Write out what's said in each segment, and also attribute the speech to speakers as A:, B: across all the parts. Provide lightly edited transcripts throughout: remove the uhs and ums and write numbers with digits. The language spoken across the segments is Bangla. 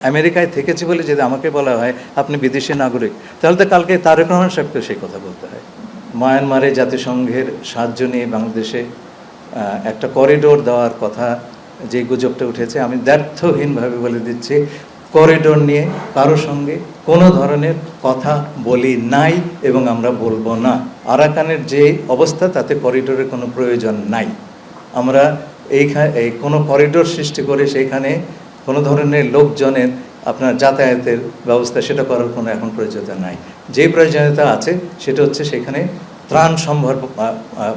A: আমেরিকায় থেকেছি বলে যদি আমাকে বলা হয় আপনি বিদেশি নাগরিক, তাহলে তো কালকে তারেক রহমান সাহেবকে সেই কথা বলতে হয়। মায়ানমারে জাতিসংঘের সাহায্য নিয়ে বাংলাদেশে একটা করিডোর দেওয়ার কথা যে গুজবটা উঠেছে, আমি দ্ব্যর্থহীনভাবে বলে দিচ্ছি, করিডোর নিয়ে কারোর সঙ্গে কোনো ধরনের কথা বলি নাই এবং আমরা বলবো না। আরাকানের যে অবস্থা তাতে করিডোরের কোনো প্রয়োজন নাই। আমরা এই কোনো করিডোর সৃষ্টি করে সেইখানে কোনো ধরনের লোকজনের আপনার যাতায়াতের ব্যবস্থা সেটা করার কোনো এখন প্রয়োজনীয়তা নাই। যে প্রয়োজনীয়তা আছে সেটা হচ্ছে সেখানে ত্রাণ সম্ভার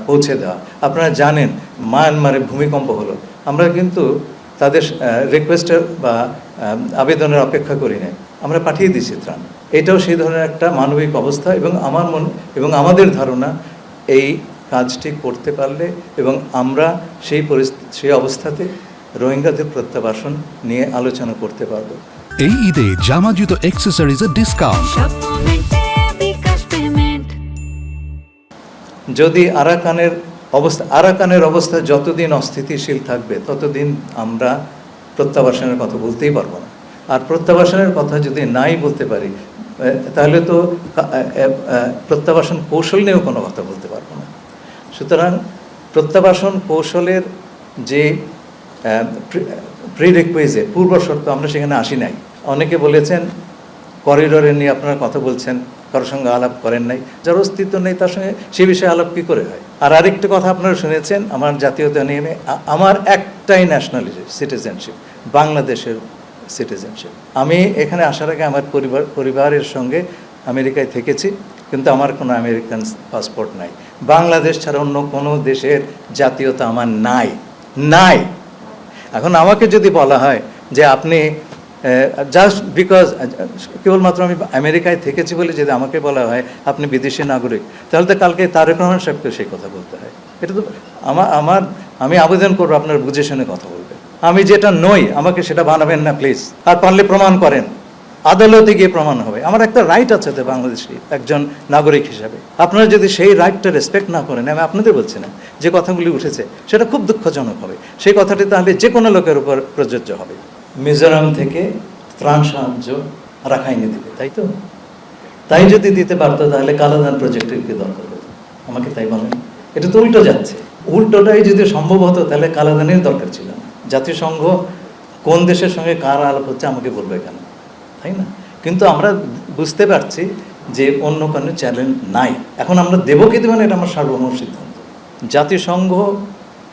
A: পৌঁছে দেওয়া। আপনারা জানেন মায়ানমারে ভূমিকম্প হলো, আমরা কিন্তু তাদের রিকোয়েস্টের বা আবেদনের অপেক্ষা করি নাই, আমরা পাঠিয়ে দিয়েছি ত্রাণ। এটাও সেই ধরনের একটা মানবিক অবস্থা এবং আমাদের ধারণা এই কাজটি করতে পারলে এবং আমরা সেই অবস্থাতে রোহিঙ্গাদের প্রত্যাবাসন নিয়ে আলোচনা করতে পারব।
B: এই ঈদে জামা জুতো অ্যাক্সেসরিজের ডিসকাউন্ট।
A: যদি আরাকানের অবস্থা যতদিন অস্থিতিশীল থাকবে ততদিন আমরা প্রত্যাবাসনের কথা বলতেই পারবো না। আর প্রত্যাবাসনের কথা যদি নাই বলতে পারি তাহলে তো প্রত্যাবাসন কৌশল নিয়েও কোনো কথা বলতে পারবো না। সুতরাং প্রত্যাবাসন কৌশলের যে প্রিরিকুইজিট পূর্ব শর্ত আমরা সেখানে আসি নাই। অনেকে বলেছেন করিডোরে নিয়ে আপনারা কথা বলছেন, কারোর সঙ্গে আলাপ করেন নাই। যার অস্তিত্ব নেই তার সঙ্গে সে বিষয়ে আলাপ কী করে হয়? আর আরেকটা কথা আপনারা শুনেছেন, আমার জাতীয়তা নিয়ে আমার একটাই ন্যাশনালিটি সিটিজেনশিপ, বাংলাদেশের সিটিজেনশিপ। আমি এখানে আসার আগে আমার পরিবারের সঙ্গে আমেরিকায় থেকেছি, কিন্তু আমার কোনো আমেরিকান পাসপোর্ট নাই। বাংলাদেশ ছাড়া অন্য কোনো দেশের জাতীয়তা আমার নাই। এখন আমাকে যদি বলা হয় যে আপনি জাস্ট বিকজ কেবলমাত্র আমি আমেরিকায় থেকেছি বলে যদি আমাকে বলা হয় আপনি বিদেশি নাগরিক, তাহলে তো কালকে তারেক রহমান সাহেবকে সেই কথা বলতে হয়। এটা তো আমি আবেদন করবো আপনার বুঝে শুনে কথা বলবেন। আমি যেটা নই আমাকে সেটা বানাবেন না প্লিজ। আর পারলে প্রমাণ করেন, আদালতে গিয়ে প্রমাণ হবে। আমার একটা রাইট আছে তো বাংলাদেশি একজন নাগরিক হিসাবে। আপনারা যদি সেই রাইটটা রেসপেক্ট না করেন, আমি আপনাদের বলছি না, যে কথাগুলি উঠেছে সেটা খুব দুঃখজনক হবে। সেই কথাটি তাহলে যে কোনো লোকের উপর প্রযোজ্য হবে। মিজোরাম থেকে ত্রাণ সাহায্য রাখাইনে দিবে, তাই তো? তাই যদি দিতে পারতো তাহলে কালাদান প্রজেক্টের কি দরকার হতো? আমাকে তাই বলেন। এটা তো উল্টো যাচ্ছে। উল্টোটাই যদি সম্ভব হতো তাহলে কালাদানের দরকার ছিল না। জাতিসংঘ কোন দেশের সঙ্গে কার আলাপ হচ্ছে আমাকে বলবে কেন, তাই না? কিন্তু আমরা বুঝতে পারছি যে অন্য কোনো চ্যালেঞ্জ নাই। এখন আমরা দেবো কি দেবো না এটা আমার সার্বভৌম সিদ্ধান্ত। জাতিসংঘ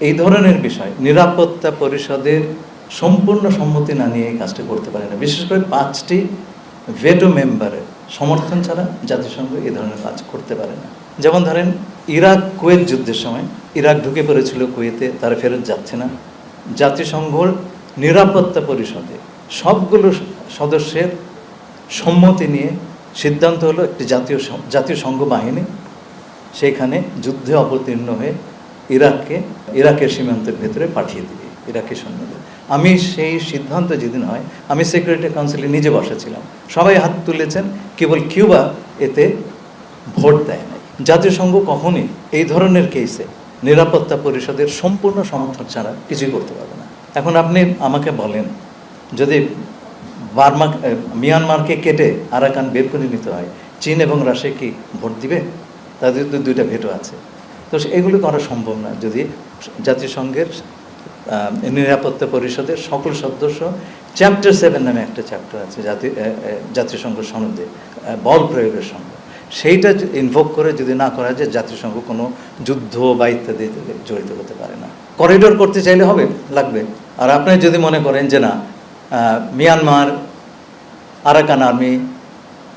A: এই ধরনের বিষয় নিরাপত্তা পরিষদের সম্পূর্ণ সম্মতি না নিয়ে এই কাজটা করতে পারে না। বিশেষ করে 5টি ভেটো মেম্বারের সমর্থন ছাড়া জাতিসংঘ এই ধরনের কাজ করতে পারে না। যেমন ধরেন ইরাক কুয়েত যুদ্ধের সময় ইরাক ঢুকে পড়েছিল কুয়েতে, তারা ফেরত যাচ্ছে না। জাতিসংঘর নিরাপত্তা পরিষদে সবগুলো সদস্যের সম্মতি নিয়ে সিদ্ধান্ত হলো একটি জাতীয় সংঘ বাহিনী সেইখানে যুদ্ধে অবতীর্ণ হয়ে ইরাকের সীমান্তের ভেতরে পাঠিয়ে দিবে ইরাকি সৈন্যদের। আমি সেই সিদ্ধান্ত যেদিন হয় আমি সিকিউরিটি কাউন্সিলে নিজে বসেছিলাম, সবাই হাত তুলেছেন, কেবল কিউবা এতে ভোট দেয় নাই। জাতিসংঘ কখনই এই ধরনের কেসে নিরাপত্তা পরিষদের সম্পূর্ণ সমর্থন ছাড়া কিছুই করতে পারবে না। এখন আপনি আমাকে বলেন, যদি মিয়ানমারকে কেটে আরাকান বের করে নিতে হয়, চীন এবং রাশিয়া কি ভোট দিবে? তাদের তো 2টা ভেটো আছে। তো এগুলো করা সম্ভব না যদি জাতিসংঘের নিরাপত্তা পরিষদের সকল সদস্য চ্যাপ্টার 7 নামে একটা চ্যাপ্টার আছে জাতিসংঘ সনদে বল প্রয়োগের সঙ্গে, সেইটা ইনভোক করে যদি না করা যায় জাতিসংঘ কোনো যুদ্ধ বা ইত্যাদি জড়িত হতে পারে না। করিডোর করতে চাইলে লাগবে। আর আপনি যদি মনে করেন যে না মিয়ানমার আরাকান আর্মি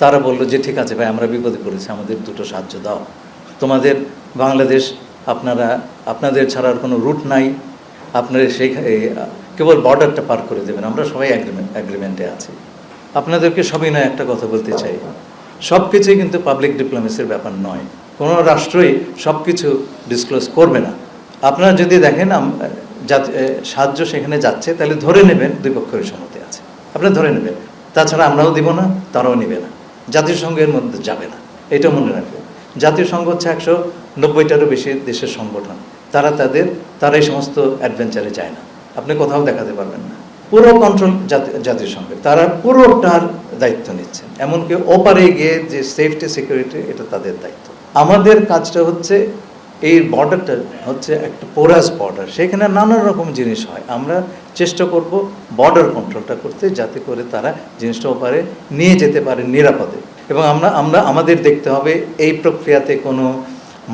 A: তারা বললো যে ঠিক আছে ভাই আমরা বিপদে পড়েছি, আমাদের 2টো সাহায্য দাও, তোমাদের বাংলাদেশ আপনাদের ছাড়ার কোনো রুট নাই, আপনারা কেবল বর্ডারটা পার করে দেবেন, আমরা সবাই অ্যাগ্রিমেন্টে আছি। আপনাদেরকে সবই নয় একটা কথা বলতে চাই, সব কিছুই কিন্তু পাবলিক ডিপ্লোমেসির ব্যাপার নয়। কোনো রাষ্ট্রই সব কিছু ডিসক্লোজ করবে না। আপনারা যদি দেখেন সাহায্য সেখানে যাচ্ছে তাহলে ধরে নেবেন 2 পক্ষের সম্মতি আছে, আপনারা ধরে নেবেন। তাছাড়া আমরাও দিব না, তারাও নেবে না, জাতিসংঘের মধ্যে যাবে না। এটা মনে রাখবেন। জাতিসংঘ হচ্ছে 190টারও বেশি দেশের সংগঠন, তারা এই সমস্ত অ্যাডভেঞ্চারে যায় না, আপনি কোথাও দেখাতে পারবেন না। পুরো কন্ট্রোল জাতিসংঘের, তারা পুরোটার দায়িত্ব নিচ্ছেন, এমনকি ওপারে গিয়ে যে সেফটি সিকিউরিটি এটা তাদের দায়িত্ব। আমাদের কাজটা হচ্ছে এই বর্ডারটা হচ্ছে একটা পোরাস বর্ডার, সেখানে নানা রকম জিনিস হয়, আমরা চেষ্টা করব বর্ডার কন্ট্রোলটা করতে, যাতে করে তারা জিনিসটা ওপারে নিয়ে যেতে পারে নিরাপদে। এবং আমাদের দেখতে হবে এই প্রক্রিয়াতে কোনো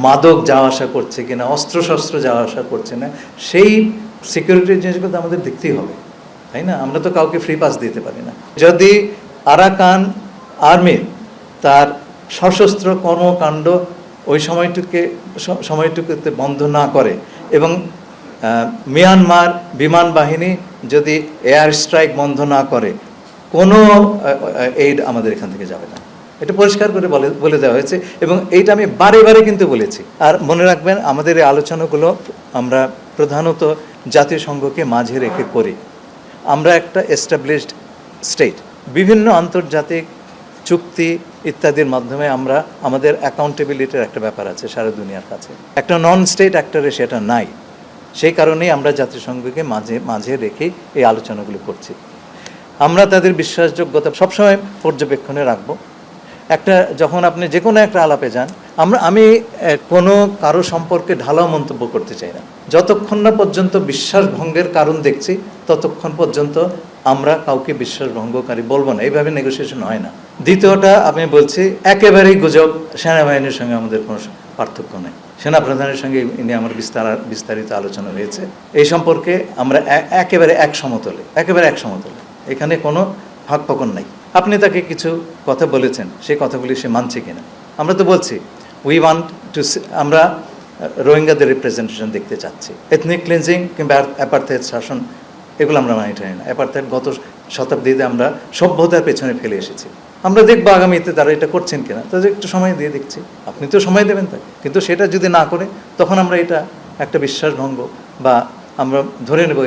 A: মাদক যাওয়া আসা করছে কিনা, অস্ত্রশস্ত্র যাওয়া আসা করছে না, সেই সিকিউরিটির জিনিসগুলো তো আমাদের দেখতেই হবে, তাই না? আমরা তো কাউকে ফ্রি পাস দিতে পারি না। যদি আরাকান আর্মি তার সশস্ত্র কর্মকাণ্ড ওই সময়টুকুতে বন্ধ না করে এবং মিয়ানমার বিমান বাহিনী যদি এয়ার স্ট্রাইক বন্ধ না করে, কোনো এইড আমাদের এখান থেকে যাবে না। এটা পরিষ্কার করে বলে দেওয়া হয়েছে এবং এইটা আমি বারে বারে কিন্তু বলেছি। আর মনে রাখবেন, আমাদের এই আলোচনাগুলো আমরা প্রধানত জাতিসংঘকে মাঝে রেখে করি। আমরা একটা এস্টাবলিশড স্টেট, বিভিন্ন আন্তর্জাতিক চুক্তি ইত্যাদির মাধ্যমে আমরা আমাদের অ্যাকাউন্টেবিলিটির একটা ব্যাপার আছে সারা দুনিয়ার কাছে। একটা নন স্টেট অ্যাক্টরে সেটা নাই, সেই কারণেই আমরা জাতিসংঘকে মাঝে রেখেই এই আলোচনাগুলো করছি। আমরা তাদের বিশ্বাসযোগ্যতা সবসময় পর্যবেক্ষণে রাখবো। যখন আপনি যে কোনো একটা আলাপে যান, আমি কোনো কারো সম্পর্কে ঢালাও মন্তব্য করতে চাই না। যতক্ষণ না পর্যন্ত বিশ্বাস ভঙ্গের কারণ দেখছি, ততক্ষণ পর্যন্ত আমরা কাউকে বিশ্বাস ভঙ্গকারী বলবো না। এইভাবে নেগোসিয়েশন হয় না। দ্বিতীয়টা আমি বলছি, একেবারেই গুজব, সেনাবাহিনীর সঙ্গে আমাদের কোনো পার্থক্য নেই। সেনাপ্রধানের সঙ্গে ইনি আমার বিস্তারিত আলোচনা হয়েছে। এই সম্পর্কে আমরা একেবারে এক সমতলে। এখানে কোনো ফাঁকফোকর নাই। আপনি তাকে কিছু কথা বলেছেন, সেই কথাগুলি সে মানছে কিনা। আমরা তো বলছি আমরা রোহিঙ্গাদের রিপ্রেজেন্টেশন দেখতে চাচ্ছি। এথনিক ক্লিনজিং কিংবা অ্যাপার্থাইড শাসন, এগুলো আমরা মানি টানি না। অ্যাপার্থাইড গত শতাব্দীতে আমরা সভ্যতার পেছনে ফেলে এসেছি। আমরা দেখবো আগামীতে তারা এটা করছেন কিনা, তাদের একটু সময় দিয়ে দেখছি। আপনি তো সময় দেবেন তাকে, কিন্তু সেটা যদি না করে, তখন আমরা এটা একটা বিশ্বাসভঙ্গ বা আমরা ধরে নেব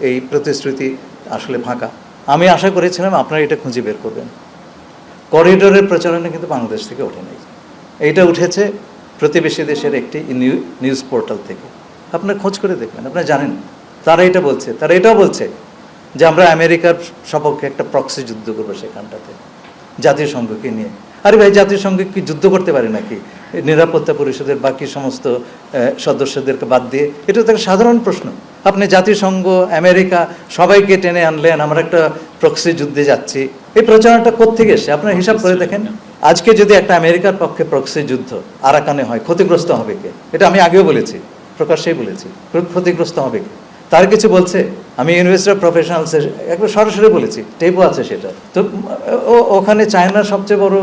A: এই প্রতিশ্রুতি আসলে ফাঁকা। আমি আশা করেছিলাম আপনারা এটা খুঁজে বের করবেন। করিডোরের প্রচারণা কিন্তু বাংলাদেশ থেকে ওঠে নাই, এইটা উঠেছে প্রতিবেশী দেশের একটি নিউজ পোর্টাল থেকে। আপনারা খোঁজ করে দেখবেন, আপনারা জানেন তারা এটাও বলছে যে আমরা আমেরিকার সপক্ষে একটা প্রক্সি যুদ্ধ করবো সেখানটাতে জাতিসংঘকে নিয়ে। আরে ভাই, জাতিসংঘ কি যুদ্ধ করতে পারে নাকি নিরাপত্তা পরিষদের বাকি সমস্ত সদস্যদেরকে বাদ দিয়ে? এটা তো একটা সাধারণ প্রশ্ন। আপনি জাতিসংঘ, আমেরিকা সবাইকে টেনে আনলেন, আমরা একটা প্রক্সি যুদ্ধে যাচ্ছি। এই প্রচারণাটা কোত্থেকে এসছে আপনারা হিসাব করে দেখেন। আজকে যদি একটা আমেরিকার পক্ষে প্রক্সি যুদ্ধ আরাকানে হয়, ক্ষতিগ্রস্ত হবে কে? এটা আমি আগেও বলেছি, প্রকাশ্যেই বলেছি, ক্ষতিগ্রস্ত হবে কে? তার কিছু বলছে? আমি ইউনিভার্সিটি অফ প্রফেশনালসের একবার সরাসরি বলেছি, টেপও আছে সেটা। তো ওখানে চায়নার সবচেয়ে বড়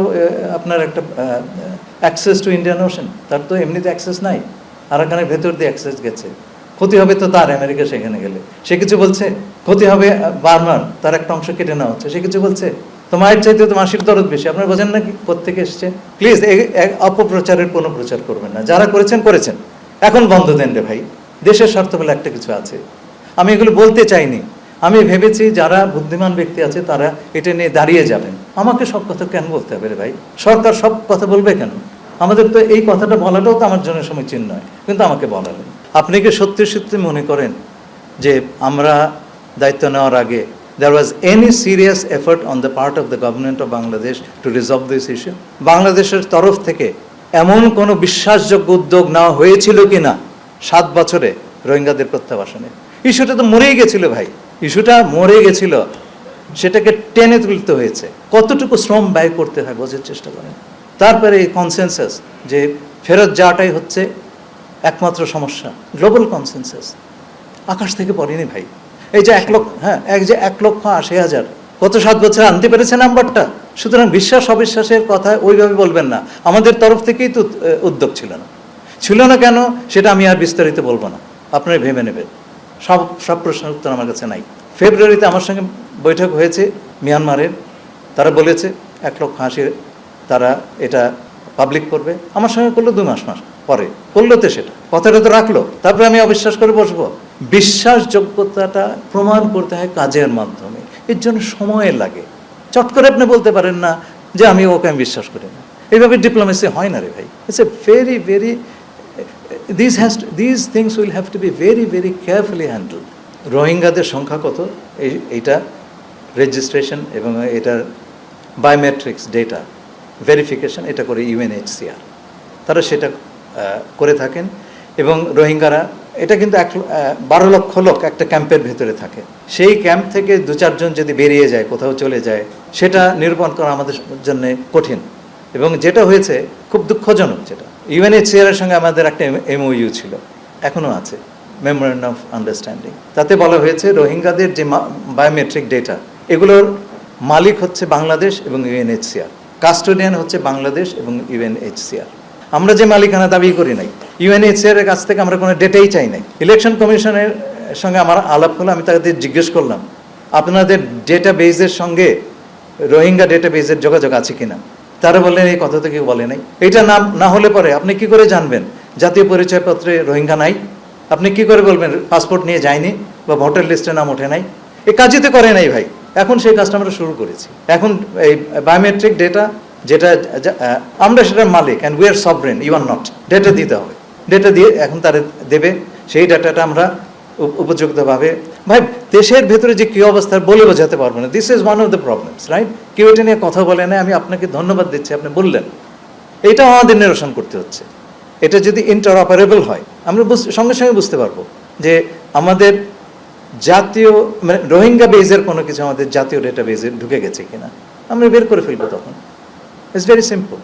A: আপনার একটা অ্যাক্সেস টু ইন্ডিয়ান ওশেন, তার তো এমনিতে অ্যাক্সেস নাই, আরাকানের ভেতর দিয়ে অ্যাক্সেস গেছে। ক্ষতি হবে তো তার আমেরিকা সেখানে গেলে, সে কিছু বলছে? ক্ষতি হবে বার্মার, তার একটা অংশ কেটে নেওয়া হচ্ছে, সে কিছু বলছে? তো মায়ের চাইতে তো মাসির দরদ বেশি। আপনারা বোঝেন না কি কোত্থেকে এসছে? প্লিজ অপপ্রচারের কোনো প্রচার করবেন না। যারা করেছেন, এখন বন্ধ দেন রে ভাই। দেশের স্বার্থ বলে একটা কিছু আছে। আমি এগুলো বলতে চাইনি। আমি ভেবেছি যারা বুদ্ধিমান ব্যক্তি আছে তারা এটা নিয়ে দাঁড়িয়ে যাবেন। আমাকে সব কথা কেন বলতে হবে রে ভাই? সরকার সব কথা বলবে কেন? আমাদের তো এই কথাটা বলাটাও তো আমার জন্য সমীচীন নয়, কিন্তু আমাকে বলালেন। আপনি কি সত্যি সত্যি মনে করেন যে আমরা দায়িত্ব নেওয়ার আগে there was any serious effort on the part of the government of Bangladesh to resolve this issue? বাংলাদেশের তরফ থেকে এমন কোনো বিশ্বাসযোগ্য উদ্যোগ নেওয়া হয়েছিল কিনা 7 বছরে রোহিঙ্গাদের প্রত্যাবাসনে? ইস্যুটা তো মরেই গেছিল ভাই, ইস্যুটা মরে গেছিল, সেটাকে টেনে তুলতে হয়েছে। কতটুকু শ্রম ব্যয় করতে হয় বোঝার চেষ্টা করেন। তারপরে এই কনসেনসাস যে ফেরত যাওয়াটাই হচ্ছে একমাত্র সমস্যা, গ্লোবাল কনসেনসাস আকাশ থেকে পড়েনি ভাই। এই যে 1,80,000 গত 7 বছর আনতে পেরেছে নাম্বারটা। সুতরাং বিশ্বাস অবিশ্বাসের কথা ওইভাবে বলবেন না। আমাদের তরফ থেকেই তো উদ্যোগ ছিল না কেন সেটা আমি আর বিস্তারিত বলবো না, আপনারা ভেবে নেবেন। সব প্রশ্নের উত্তর আমার কাছে নাই। ফেব্রুয়ারিতে আমার সঙ্গে বৈঠক হয়েছে মিয়ানমারের, তারা বলেছে 1,80,000 তারা এটা পাবলিক করবে। আমার সঙ্গে করলো 2 মাস পরে করলো, তো সেটা কথাটা তো রাখলো। তারপরে আমি অবিশ্বাস করে বসবো? বিশ্বাসযোগ্যতাটা প্রমাণ করতে হয় কাজের মাধ্যমে, এর জন্য সময় লাগে। চট করে আপনি বলতে পারেন না যে আমি বিশ্বাস করি না। এইভাবে ডিপ্লোমেসি হয় না রে ভাই। It's a very these things will have to be very carefully handled. রোহিঙ্গাদের সংখ্যা কত এইটা রেজিস্ট্রেশন এবং এটার বায়োমেট্রিক্স ডেটা ভেরিফিকেশন এটা করে ইউএনএইচসিআর, তারা সেটা করে থাকেন। এবং রোহিঙ্গারা এটা কিন্তু 12 লক্ষ লোক একটা ক্যাম্পের ভেতরে থাকে, সেই ক্যাম্প থেকে 2-4 জন যদি বেরিয়ে যায়, কোথাও চলে যায়, সেটা নিরূপণ করা আমাদের জন্য কঠিন। এবং যেটা হয়েছে খুব দুঃখজনক, যেটা ইউএনএইচসিআরের সঙ্গে আমাদের একটা এমওইউ ছিল, এখনও আছে, মেমোরেন্ডাম অফ আন্ডারস্ট্যান্ডিং। তাতে বলা হয়েছে রোহিঙ্গাদের যে বায়োমেট্রিক ডেটা, এগুলোর মালিক হচ্ছে বাংলাদেশ এবং ইউএনএইচসিআর, কাস্টোডিয়ান হচ্ছে বাংলাদেশ এবং ইউএনএইচসিআর। আমরা যে মালিকানা দাবি করি নাই, ইউএনএইচসিআর এর কাছ থেকে আমরা কোনো ডেটাই চাই নাই। ইলেকশন কমিশনের সঙ্গে আমার আলাপ হলো, আমি তাদের জিজ্ঞেস করলাম আপনাদের ডেটা বেজের সঙ্গে রোহিঙ্গা ডেটা বেজের যোগাযোগ আছে কিনা। তারা বললেন এই কথা তো কেউ বলে নাই। এটা না হলে পরে আপনি কি করে জানবেন জাতীয় পরিচয়পত্রে রোহিঙ্গা নাই? আপনি কি করে বলবেন পাসপোর্ট নিয়ে যায়নি বা ভোটার লিস্টে নাম ওঠে নাই? এই কাজই তো করে নাই ভাই। এখন সেই কাজটা আমরা শুরু করেছি। এখন এই বায়োমেট্রিক ডেটা যেটা আমরা সেটার মালিক, and we are sovereign, you are not. Data দিতে হবে, ডেটা দিয়ে এখন তারা দেবে, সেই ডাটাটা আমরা উপযুক্তভাবে, ভাই দেশের ভেতরে যে কী অবস্থা বলে বোঝাতে পারবো না। This is one of the problems, right? কেউ এটা নিয়ে কথা বলে না। আমি আপনাকে ধন্যবাদ দিচ্ছি, আপনি বললেন, এইটাও আমাদের নিরসন করতে হচ্ছে। এটা যদি ইন্টারঅপারেবল হয়, আমরা সঙ্গে সঙ্গে বুঝতে পারবো যে আমাদের জাতীয় মানে রোহিঙ্গা বেজের কোনো কিছু আমাদের জাতীয় ডেটা বেজে ঢুকে গেছে কিনা, আমরা বের করে ফেলবো তখন। It's very simple.